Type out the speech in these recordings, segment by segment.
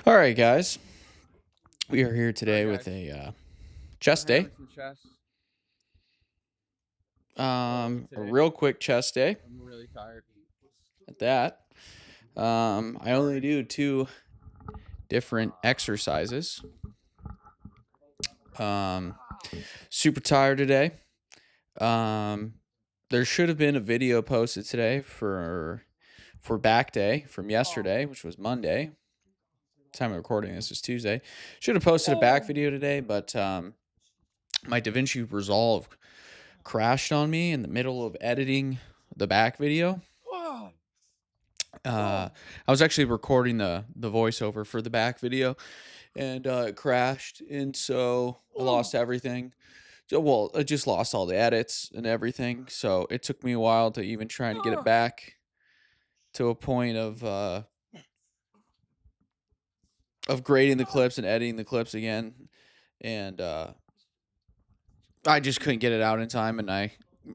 All right, guys. We are here today with a chest day. A real quick chest day. I'm really tired. At that, I only do 2 different exercises. Super tired today. There should have been a video posted today for back day from yesterday, which was Monday. Time of recording this is Tuesday. Should have posted a back video today, but my DaVinci Resolve crashed on me in the middle of editing the back video. I was actually recording the voiceover for the back video, and it crashed, and so I lost everything. So, well, I just lost all the edits and everything. So it took me a while to even try to get it back to a point of grading the clips and editing the clips again, and I just couldn't get it out in time, and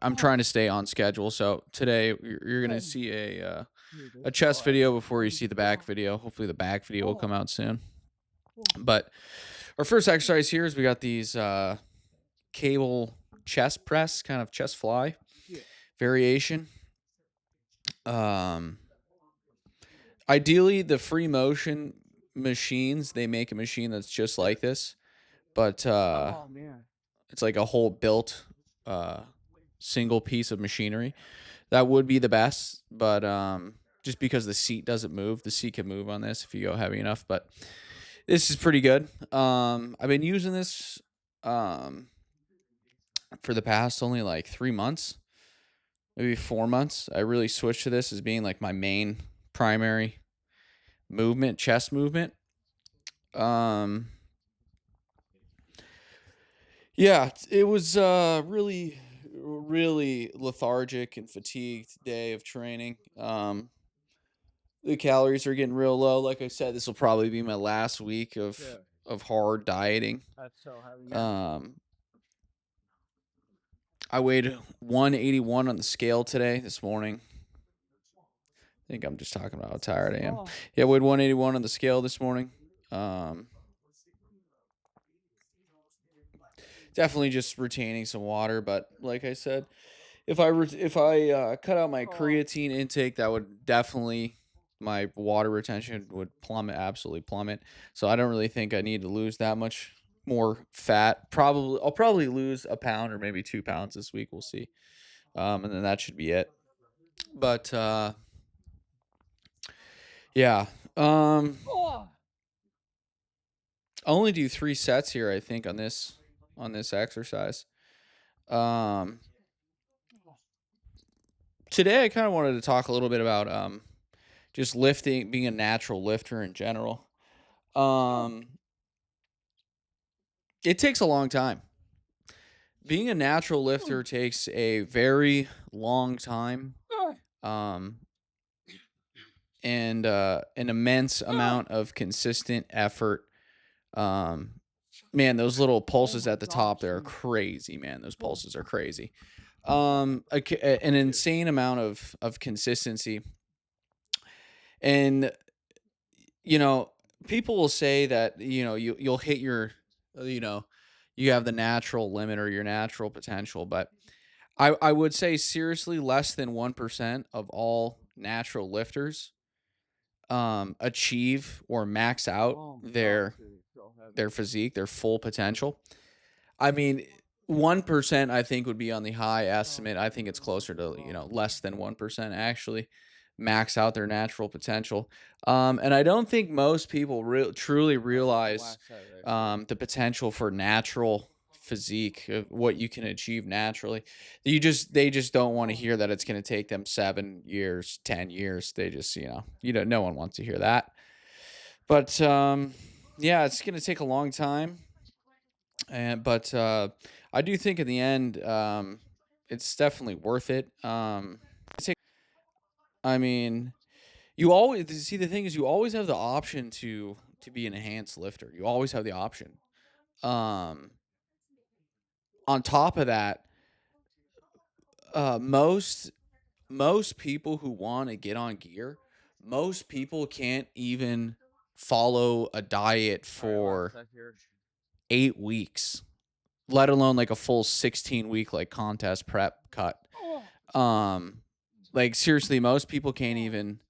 I'm trying to stay on schedule. So today you're gonna see a chest video before you see the back video. Hopefully the back video will come out soon. But our first exercise here is we got these cable chest press, kind of chest fly variation. Ideally the free motion machines, they make a machine that's just like this, but it's like a whole built single piece of machinery. That would be the best, but just because the seat doesn't move, the seat can move on this if you go heavy enough, but this is pretty good. I've been using this for the past only like 3 months, maybe 4 months. I really switched to this as being like my main primary movement, chest movement. Yeah, it was really lethargic and fatigued day of training. The calories are getting real low. Like I said, this will probably be my last week of hard dieting. That's so heavy. I weighed 181 on the scale this morning. I think I'm just talking about how tired I am. Yeah, I weighed 181 on the scale this morning. Definitely just retaining some water, but like I said, if I cut out my creatine intake, that would definitely, my water retention would absolutely plummet. So I don't really think I need to lose that much more fat. I'll probably lose a pound or maybe 2 pounds this week. We'll see. And then that should be it. But yeah. I only do 3 sets here, I think, on this exercise. Today I kind of wanted to talk a little bit about just lifting, being a natural lifter in general. It takes a long time. Being a natural lifter takes a very long time. And an immense amount of consistent effort. Man, those little pulses at the top there are crazy, man. Those pulses are crazy. An insane amount of consistency. And people will say that you'll hit your you have the natural limit or your natural potential, but I would say seriously less than 1% of all natural lifters achieve or max out their physique, their full potential. I mean, 1% I think would be on the high estimate. I think it's closer to less than 1% actually max out their natural potential. And I don't think most people truly realize the potential for natural physique, of what you can achieve naturally. They just don't want to hear that it's going to take them 7 years, 10 years. They just no one wants to hear that. But yeah, it's going to take a long time. But I do think in the end, it's definitely worth it. I mean, you always see, the thing is, you always have the option to be an enhanced lifter. You always have the option. On top of that, most people who want to get on gear, most people can't even follow a diet for 8 weeks, let alone like a full 16-week like contest prep cut. Like seriously, most people can't even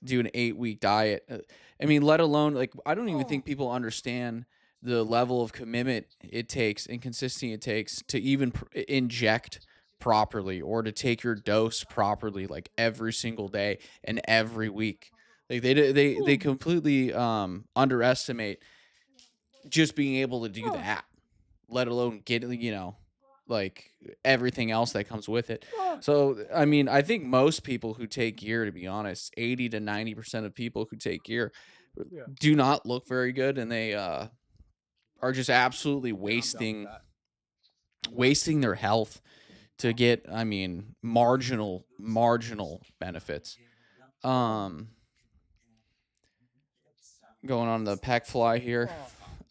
do an 8-week diet. I mean, let alone like I don't even think people understand the level of commitment it takes and consistency it takes to even inject properly or to take your dose properly, like every single day and every week. Like they completely underestimate just being able to do that, let alone get, like everything else that comes with it. So, I mean, I think most people who take gear, to be honest, 80 to 90% of people who take gear do not look very good, and they are just absolutely wasting their health to get, I mean, marginal benefits. Going on the pec fly here.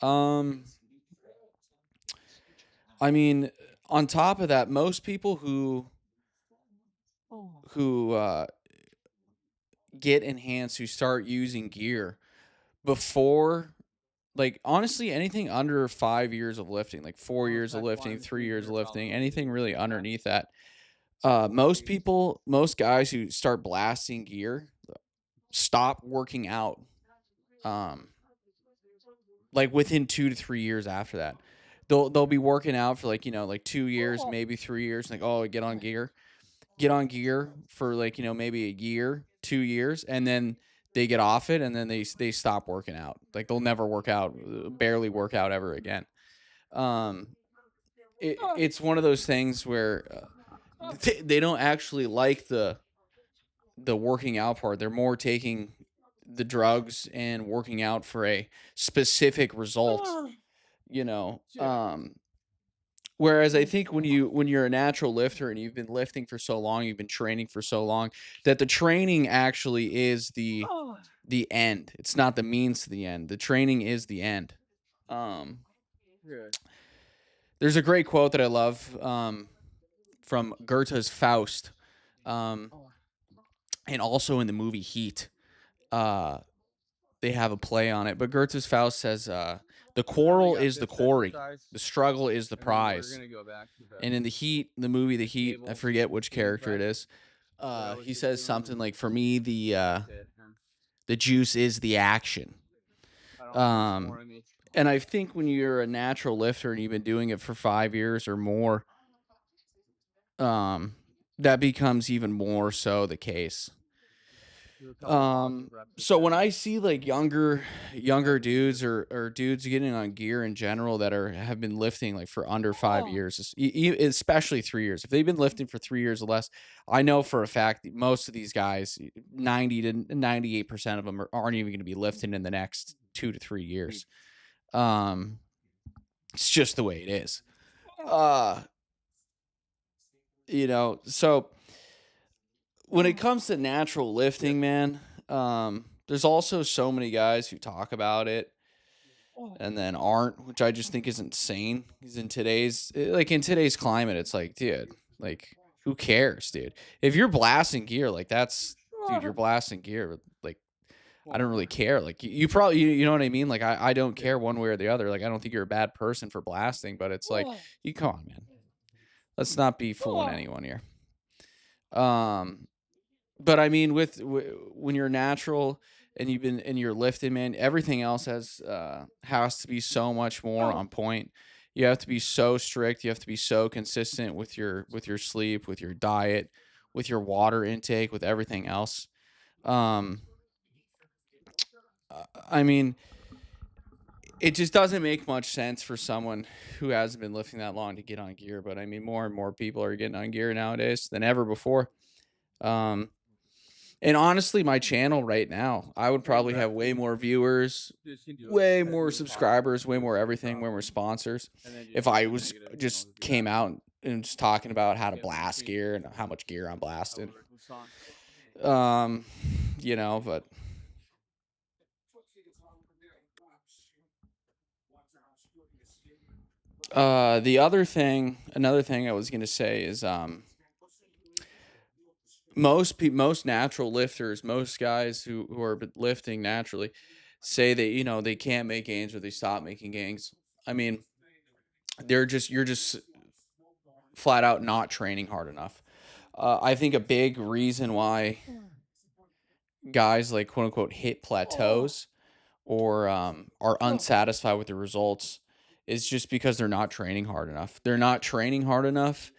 I mean, on top of that, most people who get enhanced, who start using gear before, like, honestly, anything under 5 years of lifting, like 4 years of lifting, 3 years of lifting, anything really underneath that, most guys who start blasting gear stop working out, um, like within 2 to 3 years after that. They'll be working out for like, like 2 years, maybe 3 years, like, oh, get on gear for like, maybe a year, 2 years, and then they get off it, and then they stop working out. Like they'll never work out, barely work out ever again. It's one of those things where they don't actually like the working out part. They're more taking the drugs and working out for a specific result, you know. Whereas I think when you're a natural lifter and you've been lifting for so long, you've been training for so long, that the training actually is the end. It's not the means to the end. The training is the end. There's a great quote that I love from Goethe's Faust, and also in the movie Heat. They have a play on it, but Goethe's Faust says, "The quarrel is the quarry, the struggle is the prize." And in the movie The Heat, I forget which character it is. He says something like, "For me, the juice is the action." And I think when you're a natural lifter and you've been doing it for 5 years or more, that becomes even more so the case. So when I see like younger dudes or dudes getting on gear in general that have been lifting like for under 5 years, especially 3 years, if they've been lifting for 3 years or less, I know for a fact that most of these guys, 90 to 98% of them aren't even going to be lifting in the next 2 to 3 years. It's just the way it is. So when it comes to natural lifting, man, there's also so many guys who talk about it and then aren't, which I just think is insane. Because in today's climate, it's like, dude, like, who cares, dude? If you're blasting gear, like, dude, you're blasting gear. Like, I don't really care. Like, you probably, you know what I mean? Like, I don't care one way or the other. Like, I don't think you're a bad person for blasting, but it's like, you come on, man. Let's not be fooling anyone here. But I mean, when you're natural and you're lifting, man, everything else has to be so much more on point. You have to be so strict. You have to be so consistent with your sleep, with your diet, with your water intake, with everything else. I mean, it just doesn't make much sense for someone who hasn't been lifting that long to get on gear. But I mean, more and more people are getting on gear nowadays than ever before. And honestly, my channel right now, I would probably have way more viewers, way more subscribers, way more everything, way more sponsors if I was just came out and just talking about how to blast gear and how much gear I'm blasting. But another thing I was gonna say is most natural lifters, most guys who are lifting naturally, say that they can't make gains or they stop making gains. I mean, you're just flat out not training hard enough. I think a big reason why guys like quote unquote hit plateaus or are unsatisfied with the results is just because they're not training hard enough. They're not training hard enough,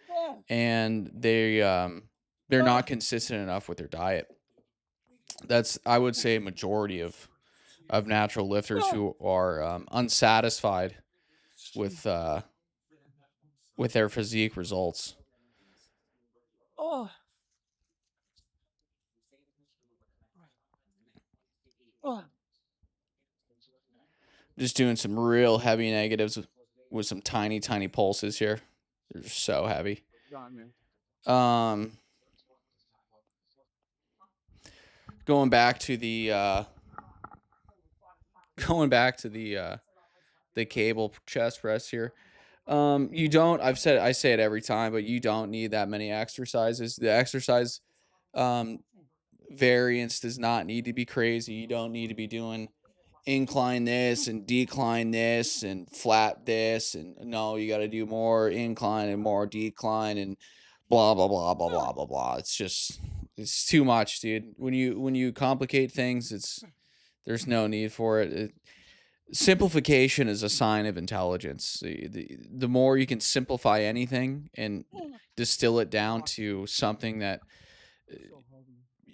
and they're not consistent enough with their diet. That's, I would say, a majority of natural lifters who are unsatisfied with their physique results. Just doing some real heavy negatives with some tiny pulses here. They're just so heavy. Going back to the the cable chest press here. You don't. I say it every time, but you don't need that many exercises. The exercise variance does not need to be crazy. You don't need to be doing incline this and decline this and flat this, and no, you got to do more incline and more decline and blah blah blah blah blah blah blah. It's too much, dude. When you complicate things, there's no need for it. Simplification is a sign of intelligence. The more you can simplify anything and distill it down to something that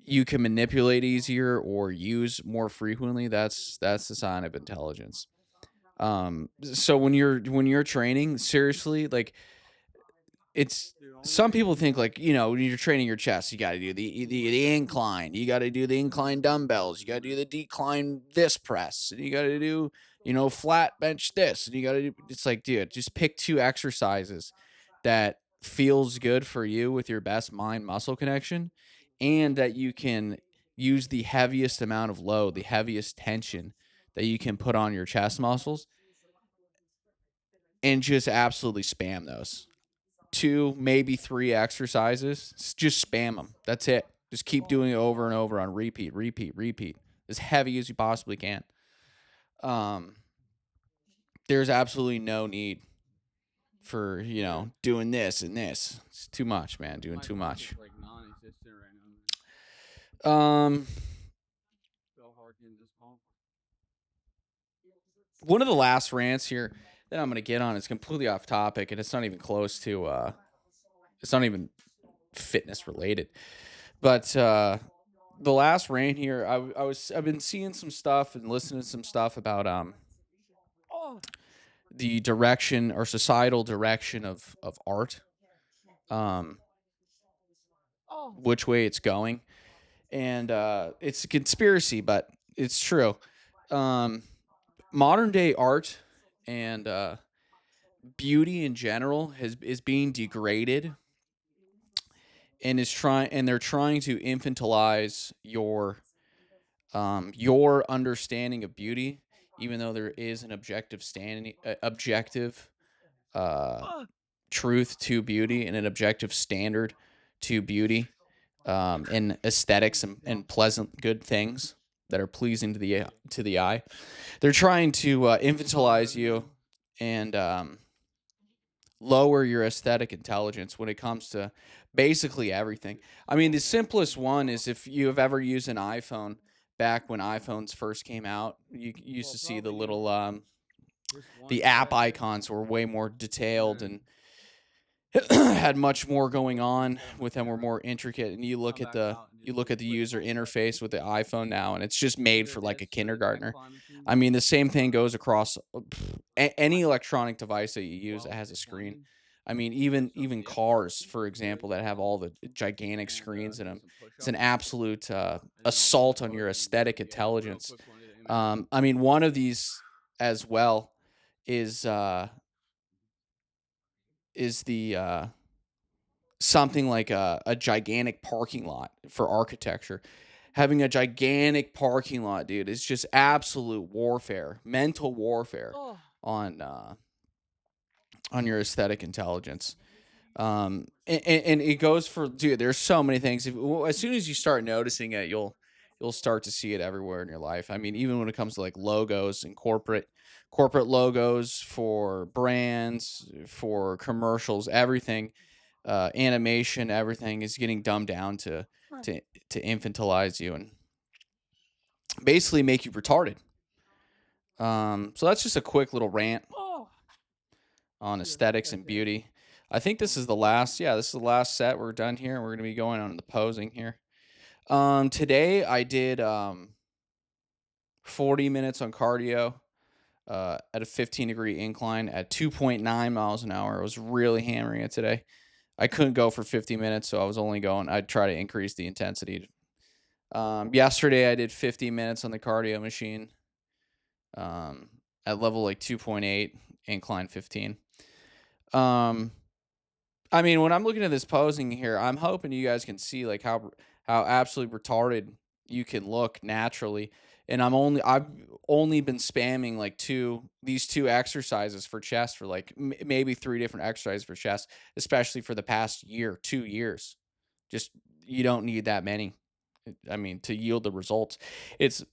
you can manipulate easier or use more frequently, that's the sign of intelligence. So when you're training, seriously, like, it's, some people think, like, when you're training your chest, you got to do the incline, you got to do the incline dumbbells, you got to do the decline this press, and you got to do flat bench this, and you got to do, it's like, dude, just pick 2 exercises that feels good for you with your best mind muscle connection, and that you can use the heaviest amount of load, the heaviest tension that you can put on your chest muscles, and just absolutely spam those 2, maybe 3 exercises. Just spam them. That's it. Just keep doing it over and over on repeat, as heavy as you possibly can. There's absolutely no need for doing this and this. It's too much, man. Doing too much. One of the last rants here that I'm gonna get on is completely off topic, and it's not even close to it's not even fitness related. But the last rant here, I've been seeing some stuff and listening to some stuff about the direction or societal direction of art, which way it's going, and it's a conspiracy, but it's true. Modern day art and beauty in general is being degraded, and they're trying to infantilize your understanding of beauty, even though there is an objective truth to beauty and an objective standard to beauty, and aesthetics and pleasant good things that are pleasing to the eye. They're trying to infantilize you and lower your aesthetic intelligence when it comes to basically everything. I mean, the simplest one is, if you have ever used an iPhone back when iPhones first came out, you used to see the little the app icons were way more detailed and had much more going on with them, were more intricate, and you look at the user interface with the iPhone now, and it's just made for like a kindergartner. I mean, the same thing goes across any electronic device that you use that has a screen. I mean, even cars, for example, that have all the gigantic screens in them. It's an absolute assault on your aesthetic intelligence. I mean, one of these as well is the something like a gigantic parking lot for architecture. Having a gigantic parking lot, dude, is just absolute warfare, mental warfare on your aesthetic intelligence. And it goes for, dude, there's so many things. As soon as you start noticing it, you'll start to see it everywhere in your life. I mean, even when it comes to like logos and corporate logos for brands, for commercials, everything, animation, everything is getting dumbed down to to infantilize you and basically make you retarded. So that's just a quick little rant on aesthetics and beauty. I think this is the last, this is the last set. We're done here. We're going to be going on the posing here. Today I did 40 minutes on cardio at a 15-degree incline at 2.9 miles an hour. I was really hammering it today. I couldn't go for 50 minutes, so I'd try to increase the intensity. Yesterday I did 50 minutes on the cardio machine at level like 2.8, incline 15. I mean, when I'm looking at this posing here, I'm hoping you guys can see like how absolutely retarded you can look naturally. And I've only been spamming like these two exercises for chest for like maybe 3 different exercises for chest, especially for the past 2 years. Just, you don't need that many. I mean, to yield the results. It's,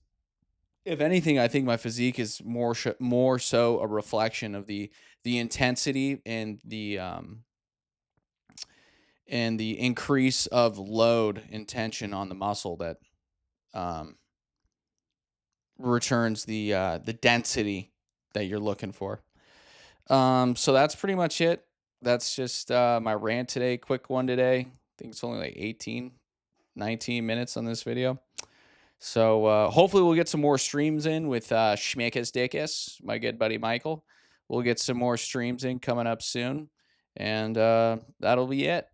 if anything, I think my physique is more so a reflection of the intensity and the increase of load and tension on the muscle that returns the density that you're looking for. So that's pretty much it. That's just my rant today. Quick one today. I think it's only like 18, 19 minutes on this video. So hopefully we'll get some more streams in with Schmickus Dickus, my good buddy Michael. We'll get some more streams in coming up soon. And that'll be it.